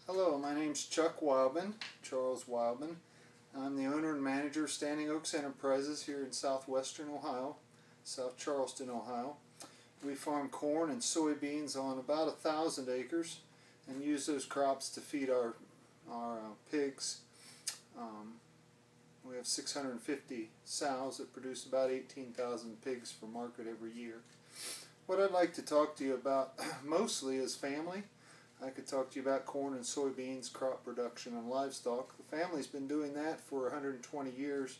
Hello, my name's Chuck Wildman, Charles Wildman. I'm the owner and manager of Standing Oaks Enterprises here in southwestern Ohio, South Charleston, Ohio. We farm corn and soybeans on about 1,000 acres and use those crops to feed our pigs. We have 650 sows that produce about 18,000 pigs for market every year. What I'd like to talk to you about mostly is family. I could talk to you about corn and soybeans, crop production, and livestock. The family's been doing that for 120 years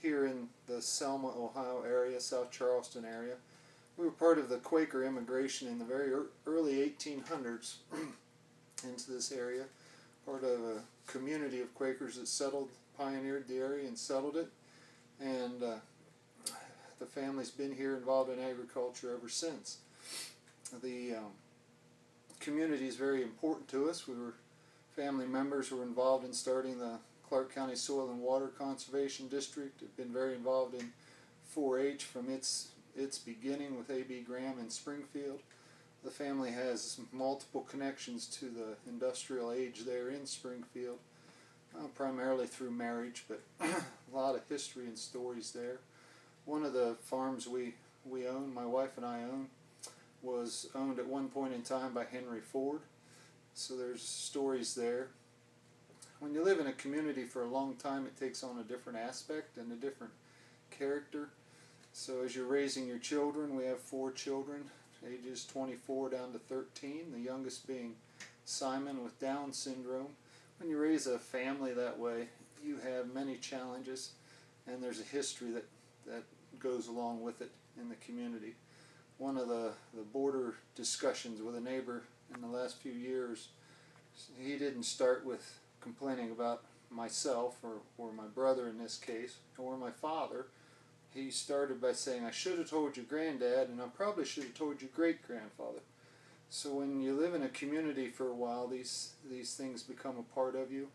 here in the Selma, Ohio area, South Charleston area. We were part of the Quaker immigration in the very early 1800s into this area, part of a community of Quakers that settled, pioneered the area and settled it, and the family's been here involved in agriculture ever since. The community is very important to us. Family members who were involved in starting the Clark County Soil and Water Conservation District. Have been very involved in 4-H from its beginning with A.B. Graham in Springfield. The family has multiple connections to the industrial age there in Springfield, primarily through marriage, but a lot of history and stories there. One of the farms we own, my wife and I own, was owned at one point in time by Henry Ford, so there's stories there. When you live in a community for a long time, it takes on a different aspect and a different character. So as you're raising your children, we have 4 children, ages 24 down to 13, the youngest being Simon with Down syndrome. When you raise a family that way, you have many challenges, and there's a history that goes along with it in the community. One of the border discussions with a neighbor in the last few years, he didn't start with complaining about myself or my brother in this case, or my father. He started by saying, I should have told your granddad, and I probably should have told your great-grandfather. So when you live in a community for a while, these things become a part of you.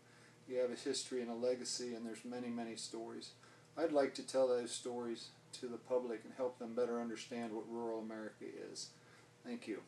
You have a history and a legacy, and there's many, many stories. I'd like to tell those stories to the public and help them better understand what rural America is. Thank you.